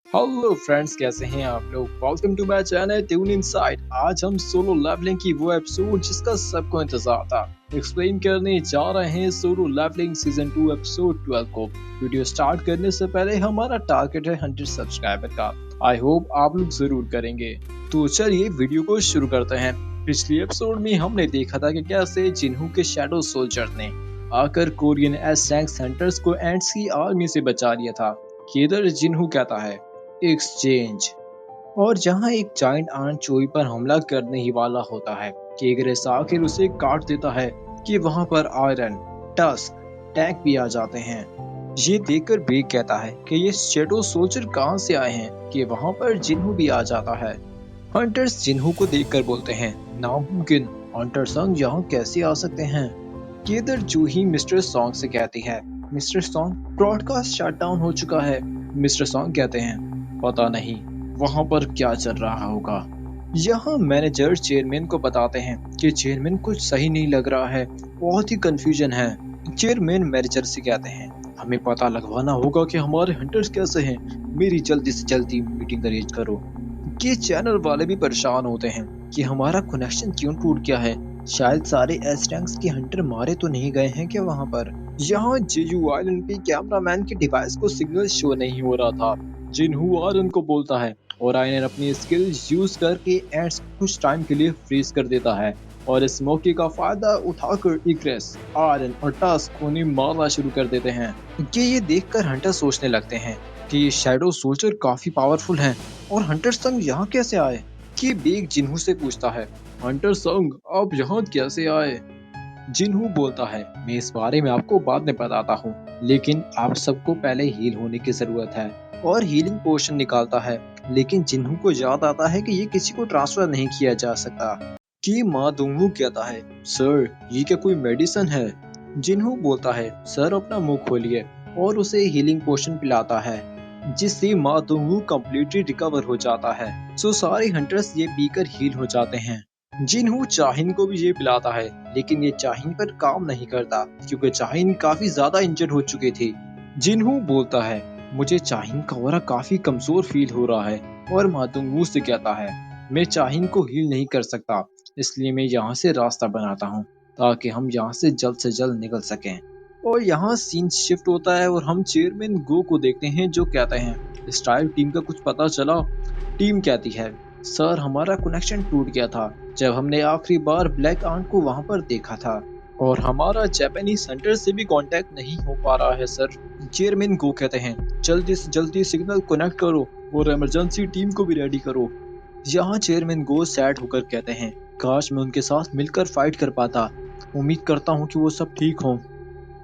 Hello friends, कैसे हैं आप लोग। Welcome to my channel tune inside. आज हम सोलो लेवलिंग की वो एपिसोड जिसका सबको इंतजार था एक्सप्लेन करने जा रहे हैं। सोलो लेवलिंग सीजन 2 एपिसोड 12 को। वीडियो स्टार्ट करने से पहले हमारा टारगेट है 100 सब्सक्राइबर का। आई होप आप लोग जरूर करेंगे। तो चलिए वीडियो को शुरू करते हैं। पिछली एपिसोड में हमने देखा था कि कैसे जिन्हू के शैडो सोल्जर ने आकर कोरियन एस रैंक सेंटर्स को एंड्स की आर्मी से बचा लिया था। इधर जिन्हू कहता है एक्सचेंज, और जहां एक जाइंट आंट चोई पर हमला करने ही वाला होता है कि एग्रेस आखिर उसे काट देता है कि वहां पर आयरन, टस्क, टैंक भी आ जाते हैं। ये देखकर बेग कहता है कि ये शैडो सोल्जर कहां से आए हैं कि वहां पर जिन्हू भी आ जाता है। हंटर्स जिन्हू को देखकर बोलते हैं नामुमकिन, हंटर संग यहाँ कैसे आ सकते हैं। केदर जूही मिस्टर सॉन्ग से कहती है मिस्टर सॉन्ग, ब्रॉडकास्ट शटडाउन हो चुका है। मिस्टर सॉन्ग कहते हैं पता नहीं वहां पर क्या चल रहा होगा। यहाँ मैनेजर चेयरमैन को बताते हैं कि चेयरमैन कुछ सही नहीं लग रहा है, बहुत ही कंफ्यूजन है। चेयरमैन मैनेजर से कहते हैं हमें पता लगवाना होगा कि हमारे हंटर्स कैसे हैं। मेरी जल्दी से जल्दी मीटिंग अरेंज करो। ये चैनल वाले भी परेशान होते हैं कि हमारा कनेक्शन क्यों टूट गया है। शायद सारे एस रैंक्स के हंटर मारे तो नहीं गए हैं क्या वहाँ पर। यहाँ जेजू आइलैंड पे कैमरामैन के डिवाइस को सिग्नल शो नहीं हो रहा था। जिन्हू आयरन को बोलता है और आयरन अपनी स्किल यूज करके एंड्स कुछ टाइम के लिए फ्रीज कर देता है और इस मौके का फायदा उठाकर इग्रेस, आयरन और टस्क उन्हें मारना शुरू कर देते हैं। ये देखकर हंटर सोचने लगते हैं कि ये शैडो सोल्जर काफी पावरफुल हैं और हंटर संग यहाँ कैसे आए। कि बेग जिन्हू से पूछता है हंटर संग आप यहाँ कैसे आए। जिन्हू बोलता है मैं इस बारे में आपको बाद में बताता हूँ, लेकिन आप सबको पहले हील होने की जरूरत है। और हीलिंग पोशन निकालता है, लेकिन जिन्हू को याद आता है कि ये किसी को ट्रांसफर नहीं किया जा सकता। कि माँ दुंगू कहता है सर ये क्या कोई मेडिसिन है। जिन्हू बोलता है सर अपना मुंह खोलिए और उसे हीलिंग पोशन पिलाता है, जिससे माँ दुंगू कम्प्लीटली रिकवर हो जाता है। सो सारे हंटर्स ये पीकर हील हो जाते हैं। जिन्हू चाहिन को भी ये पिलाता है, लेकिन ये चाहिन पर काम नहीं करता क्योंकि चाहिन काफी ज्यादा इंजर्ड हो चुकी थी। जिन्हू बोलता है मुझे चाहिन का ऑरा काफी कमजोर फील हो रहा है और मातुंगू से कहता है मैं चाहिन को हील नहीं कर सकता, इसलिए मैं यहाँ से रास्ता बनाता हूँ ताकि हम यहाँ से जल्द निकल सकें। और यहाँ सीन शिफ्ट होता है और हम चेयरमैन गो को देखते हैं जो कहते हैं स्टाइल टीम का कुछ पता चला। टीम कहती है सर हमारा कनेक्शन टूट गया था जब हमने आखिरी बार ब्लैक आंट को वहां पर देखा था और हमारा जापानीज सेंटर से भी कांटेक्ट नहीं हो पा रहा है सर। चेयरमैन गो कहते हैं जल्दी से जल्दी सिग्नल कनेक्ट करो और इमरजेंसी टीम को भी रेडी करो। यहाँ चेयरमैन गो सैड होकर कहते हैं काश मैं उनके साथ मिलकर फाइट कर पाता, उम्मीद करता हूँ कि वो सब ठीक हों।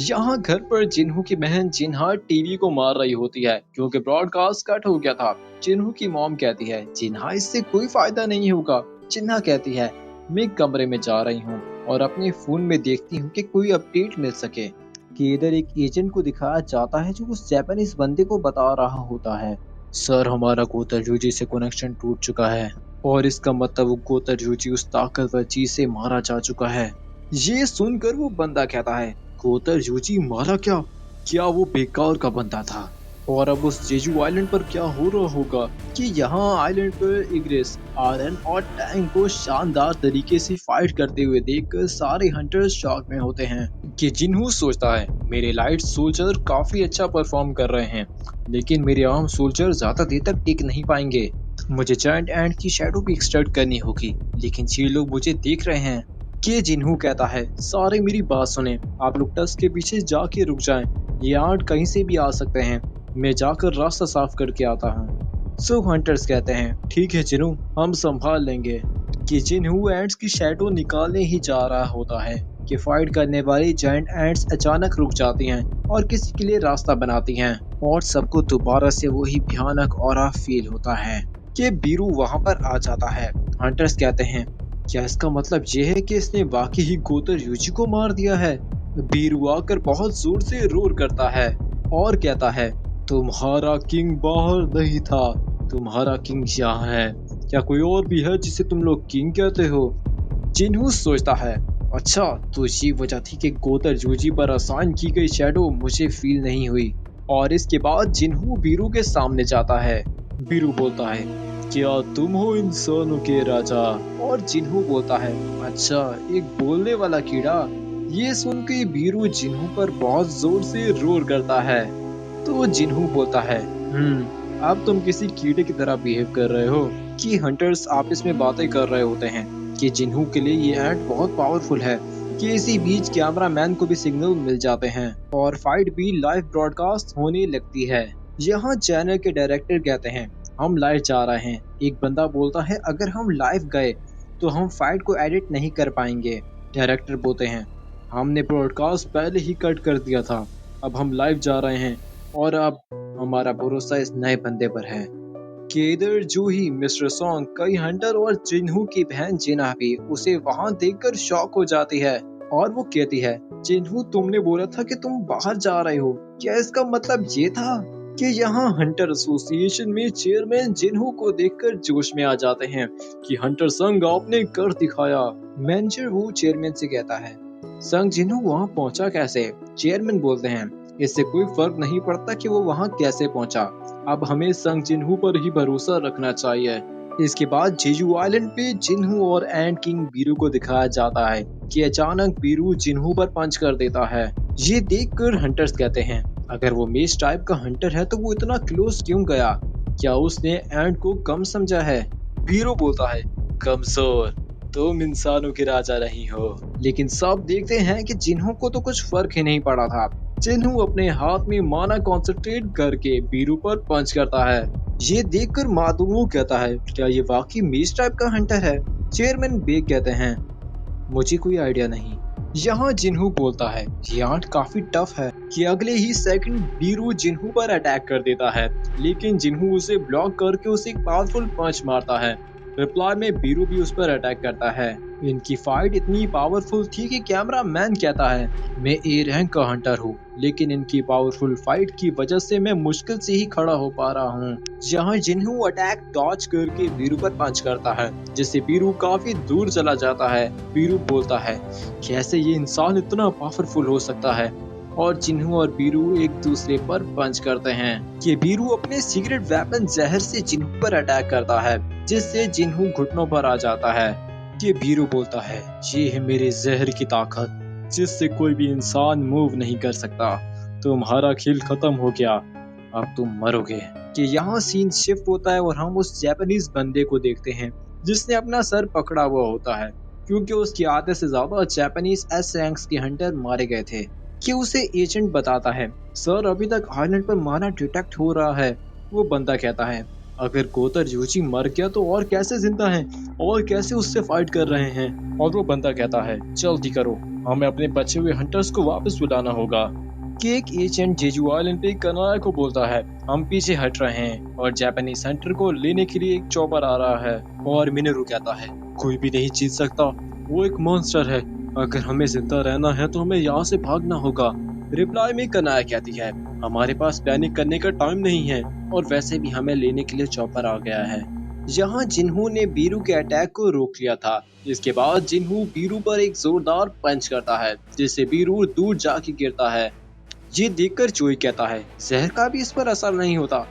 यहाँ घर पर जिन्हू की बहन जिन्हा टीवी को मार रही होती है क्योंकि ब्रॉडकास्ट कट हो गया था। जिन्हू की मॉम कहती है जिन्हा इससे कोई फायदा नहीं होगा। जिन्हा कहती है मैं कमरे में जा रही हूँ और अपने फोन में देखती हूँ कि कोई अपडेट मिल सके। कि इधर एक एजेंट को दिखाया जाता है जो उस जापानीज बंदे को बता रहा होता है सर हमारा गोताजूजी से कनेक्शन टूट चुका है और इसका मतलब वो गोताजूजी उस ताकतवर चीज से मारा जा चुका है। ये सुनकर वो बंदा कहता है कोतर यूजी मारा क्या, क्या वो बेकार का बंदा था। और अब उस जेजू आइलैंड पर क्या हो रहा होगा कि यहाँ आइलैंड पर इग्रेस, आरएन और टैंक को शानदार तरीके से फाइट करते हुए देखकर सारे हंटर्स शॉक में होते हैं। कि जिन्हू सोचता है मेरे लाइट सोल्जर काफी अच्छा परफॉर्म कर रहे हैं, लेकिन मेरे आर्म सोल्जर ज्यादा देर तक टिक नहीं पाएंगे। मुझे जायंट एंड की शैडो भी एक्सट्रैक्ट करनी होगी, लेकिन ये लोग मुझे देख रहे हैं। के जिन्हू कहता है सारे मेरी बात सुने, आप लोग टस के पीछे जाके रुक जाएं, ये आर्ट कहीं से भी आ सकते हैं, मैं जाकर रास्ता साफ करके आता हूँ। सो हंटर्स कहते हैं ठीक है जिन्हू हम संभाल लेंगे। कि जिन्हू एंड्स की शैडो निकालने ही जा रहा होता है कि फाइट करने वाली जायंट एंड्स अचानक रुक जाती हैं और किसी के लिए रास्ता बनाती हैं और सबको दोबारा से वही भयानक ऑरा फील होता है। कि बीरू वहां पर आ जाता है। हंटर्स कहते हैं क्या इसका मतलब ये है कि इसने वाकई ही गोतर यूजी को मार दिया है। बीरू आकर बहुत जोर से रोर करता है और कहता है तुम्हारा किंग बाहर नहीं था, तुम्हारा किंग यहाँ है। क्या कोई और भी है जिसे तुम लोग किंग कहते हो। जिन्हू सोचता है अच्छा तो ये वजह थी कि गोतर यूजी पर असाइन की गई शैडो मुझे फील नहीं हुई। और इसके बाद जिन्हू बीरू के सामने जाता है बीरू बोलता है, क्या तुम हो इंसानों के राजा? और जिन्हू बोलता है, अच्छा, एक बोलने वाला कीड़ा। ये सुन के बीरू जिन्हू पर बहुत जोर से रोर करता है। तो जिन्हू बोलता है, अब तुम किसी कीड़े की तरह बिहेव कर रहे हो कि हंटर्स आपस में बातें कर रहे होते हैं कि जिन्हू के लिए ये एंट बहुत पावरफुल है कि इसी बीच कैमरा मैन को भी सिग्नल मिल जाते हैं और फाइट भी लाइव ब्रॉडकास्ट होने लगती है। यहाँ चैनल के डायरेक्टर कहते हैं, हम लाइव जा रहे हैं। एक बंदा बोलता है, अगर हम लाइव गए तो हम फाइट को एडिट नहीं कर पाएंगे। डायरेक्टर बोलते हैं, हमने ब्रॉडकास्ट पहले ही कट कर दिया था, अब हम लाइव जा रहे हैं और अब हमारा भरोसा इस नए बंदे पर है। कि इधर जूही, मिस्टर सॉन्ग, कई हंटर और जिन्हू की बहन जिना भी उसे वहां देखकर शॉक हो जाती है और वो कहती है, जिन्हू, तुमने बोला था कि तुम बाहर जा रहे हो, क्या इसका मतलब ये था? कि यहाँ हंटर एसोसिएशन में चेयरमैन जिन्हू को देखकर जोश में आ जाते हैं कि हंटर संघ आपने कर दिखाया। मैनेजर वो चेयरमैन से कहता है, संघ जिन्हू वहाँ पहुँचा कैसे? चेयरमैन बोलते हैं, इससे कोई फर्क नहीं पड़ता कि वो वहाँ कैसे पहुँचा, अब हमें संग जिन्हू पर ही भरोसा रखना चाहिए। इसके बाद जेजू आइलैंड पे जिन्हू और एंड किंग बीरू को दिखाया जाता है कि अचानक बीरू जिन्हू पर पंच कर देता है। ये देखकर हंटर्स कहते हैं, अगर वो मेज टाइप का हंटर है तो वो इतना क्लोज क्यों गया? क्या उसने एंड को कम समझा है? बीरू बोलता है, कमजोर, तुम इंसानों के राजा नहीं हो। लेकिन सब देखते हैं कि जिन्हू को तो कुछ फर्क ही नहीं पड़ा था। जिन्हू अपने हाथ में माना कॉन्सेंट्रेट करके बीरू पर पंच करता है। ये देखकर माधुमू कहता है, क्या ये वाकई मेज टाइप का हंटर है? चेयरमैन बेग कहते हैं, मुझे कोई आइडिया नहीं। यहाँ जिन्हू बोलता है, ये आंट काफी टफ है कि अगले ही सेकंड बीरू जिन्हू पर अटैक कर देता है, लेकिन जिन्हू उसे ब्लॉक करके उसे एक पावरफुल पंच मारता है। रिप्लाई में बीरू भी उस पर अटैक करता है। इनकी फाइट इतनी पावरफुल थी कि कैमरा मैन कहता है, मैं ए रैंक का हंटर हूँ, लेकिन इनकी पावरफुल फाइट की वजह से मैं मुश्किल से ही खड़ा हो पा रहा हूँ। जहाँ जिन्हू अटैक डॉज करके बीरू पर पंच करता है, जिससे बीरू काफी दूर चला जाता है। बीरू बोलता है, कैसे ये इंसान इतना पावरफुल हो सकता है? और जिन्हू और बीरू एक दूसरे पर पंच करते हैं कि बीरू अपने सीक्रेट वेपन जहर से जिन्हू पर अटैक करता है, जिससे जिन्हू घुटनों पर आ जाता है। कि बीरू बोलता है, ये है मेरे जहर की ताकत, जिससे कोई भी इंसान मूव नहीं कर सकता। तुम्हारा खेल खत्म हो गया, अब तुम मरोगे। कि यहाँ सीन शिफ्ट होता है और हम उस जापानीज बंदे को देखते हैं जिसने अपना सर पकड़ा हुआ होता है, क्योंकि उसकी आधे से ज्यादा जापानीज एस रैंक्स के हंटर मारे गए थे। कि उसे एजेंट बताता है, सर अभी तक आइलैंड पर माना डिटेक्ट हो रहा है। वो बंदा कहता है, अगर गोतर यूची मर गया तो और कैसे जिंदा है और कैसे उससे फाइट कर रहे हैं? और वो बंदा कहता है, जल्दी करो, हमें अपने बचे हुए हंटर्स को वापस बुलाना होगा। कि एक एजेंट जेजू आइलैंड पे कनाया को बोलता है, हम पीछे हट रहे हैं और जापानीज हंटर को लेने के लिए एक चॉपर आ रहा है। और मिनरू कहता है, कोई भी नहीं जीत सकता, वो एक मॉन्स्टर है, अगर हमें जिंदा रहना है तो हमें यहाँ से भागना होगा। रिप्लाई में कनाया कहती है, हमारे पास पैनिक करने का टाइम नहीं है और वैसे भी हमें लेने के लिए चॉपर आ गया है। यहाँ जिन्हू ने बीरू के अटैक को रोक लिया था। इसके बाद जिन्हू बीरू पर एक जोरदार पंच करता है, जिससे बीरू दूर जाके गिरता है। ये देखकर चोई कहता है, जहर का भी इस पर असर नहीं होता।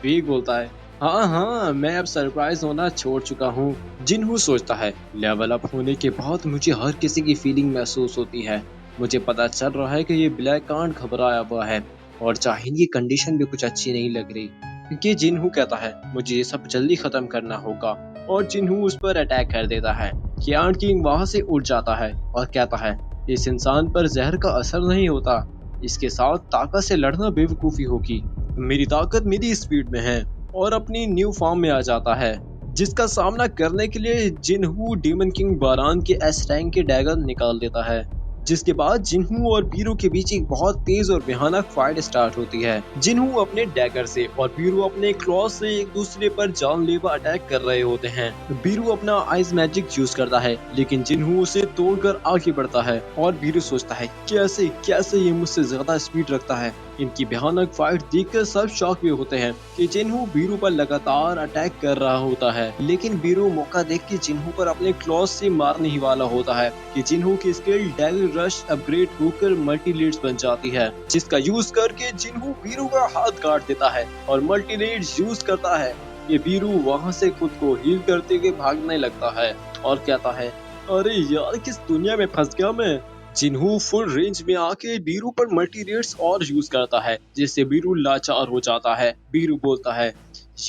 वेग बोलता है, हाँ हाँ, मैं अब सरप्राइज होना छोड़ चुका हूँ। जिन्हू सोचता है, लेवल अप होने के बाद मुझे हर किसी की फीलिंग महसूस होती है। मुझे पता चल रहा है कि ये ब्लैक कांड घबराया हुआ है और चाहीन की कंडीशन भी कुछ अच्छी नहीं लग रही। क्योंकि जिन्हू कहता है, मुझे ये सब जल्दी खत्म करना होगा और जिन्हू उस पर अटैक कर देता है। कियान किंग वहां से उठ जाता है और कहता है, इस इंसान पर जहर का असर नहीं होता, इसके साथ ताकत से लड़ना बेवकूफी होगी। मेरी ताकत मेरी स्पीड में है और अपनी न्यू फॉर्म में आ जाता है, जिसका सामना करने के लिए जिन्हू डीमन किंग बारान के एस रैंक के डैगर निकाल देता है। जिसके बाद जिन्हू और बीरू के बीच एक बहुत तेज और भयानक फाइट स्टार्ट होती है। जिन्हू अपने डैगर से और बीरू अपने क्लॉ से एक दूसरे पर जानलेवा अटैक कर रहे होते हैं। बीरू अपना आइस मैजिक यूज करता है, लेकिन जिन्हू उसे तोड़कर आगे बढ़ता है और बीरू सोचता है, कैसे कैसे ये मुझसे ज्यादा स्पीड रखता है। इनकी भयानक फाइट देखकर सब शॉक में होते हैं कि जिन्हू बीरू पर लगातार अटैक कर रहा होता है, लेकिन बीरू मौका देख के जिन्हू पर अपने क्लॉज से मारने ही वाला होता है कि जिन्हू की स्किल डैगर रश अपग्रेड होकर मल्टी लीड्स बन जाती है, जिसका यूज करके जिन्हू बीरू का हाथ काट देता है और मल्टी लीड्स यूज करता है ये बीरू वहाँ से खुद को हील करते हुए भागने लगता है और कहता है, अरे यार किस दुनिया में फंस गया मैं। जिन्हू फुल रेंज में आके बीरू पर मल्टी रेट्स और यूज करता है, जिससे बीरू लाचार हो जाता है। बीरू बोलता है,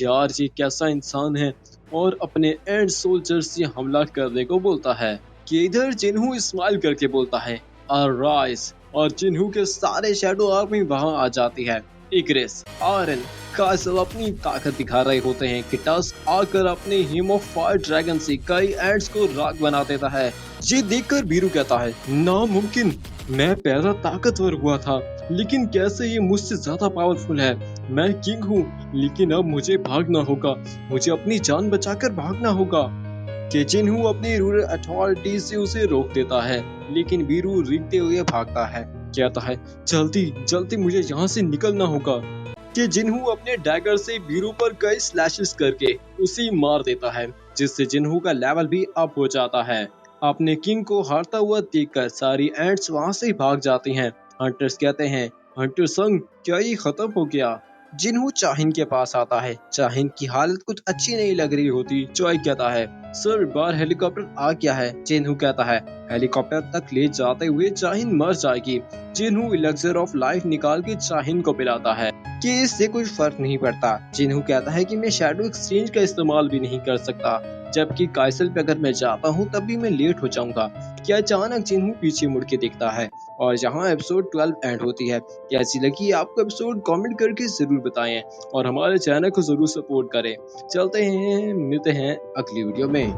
यार ये कैसा इंसान है, और अपने एंड सोल्जर से हमला करने को बोलता है। कि इधर जिन्हू स्माइल करके बोलता है, अराइज, और जिन्हू के सारे शैडो आर्मी वहां आ जाती है। इग्रेस, आरन, कासल अपनी ताकत दिखा रहे होते हैं कि टस्क आकर अपने हिम ऑफ फायर ड्रैगन से कई एंड्स को राख बना देता है। ये देखकर बीरू कहता है, नामुमकिन, मैं पैदा ताकतवर हुआ था, लेकिन कैसे ये मुझसे ज्यादा पावरफुल है। मैं किंग हूँ, लेकिन अब मुझे भागना होगा, मुझे अपनी जान बचाकर भागना होगा। कि जिन्हू अपनी रूरल अथॉरिटी से उसे रोक देता है, लेकिन बीरू रेंगते हुए भागता है। कहता है, जल्दी जल्दी मुझे यहाँ से निकलना होगा। कि जिन्हू अपने डैगर से बीरू पर कई स्लैशेस करके उसे मार देता है, जिससे जिन्हू का लेवल भी अप हो जाता है। अपने किंग को हारता हुआ देखकर सारी एंट्स वहां से भाग जाती हैं। हंटर्स कहते हैं, हंटर संग, क्या ये खत्म हो गया। जिन्हू चाहिन के पास आता है। चाहिन की हालत कुछ अच्छी नहीं लग रही होती। चॉय कहता है, सर बाहर हेलीकॉप्टर आ गया है। जिन्हू कहता है, हेलीकॉप्टर तक ले जाते हुए चाहिन मर जाएगी। जिन्हू इलेक्सर ऑफ लाइफ निकाल के चाहिन को पिलाता है कि इससे कोई फर्क नहीं पड़ता। जिन्हू कहता है कि मैं शैडो एक्सचेंज का इस्तेमाल भी नहीं कर सकता, जबकि काइसल पे अगर मैं जाता हूँ तब भी मैं लेट हो जाऊंगा। क्या अचानक जिन्हू पीछे मुड़ के देखता है, और यहाँ एपिसोड 12 एंड होती है। कैसी लगी आपको एपिसोड कमेंट करके जरूर बताएं, और हमारे चैनल को जरूर सपोर्ट करें। चलते हैं, मिलते हैं अगली वीडियो में।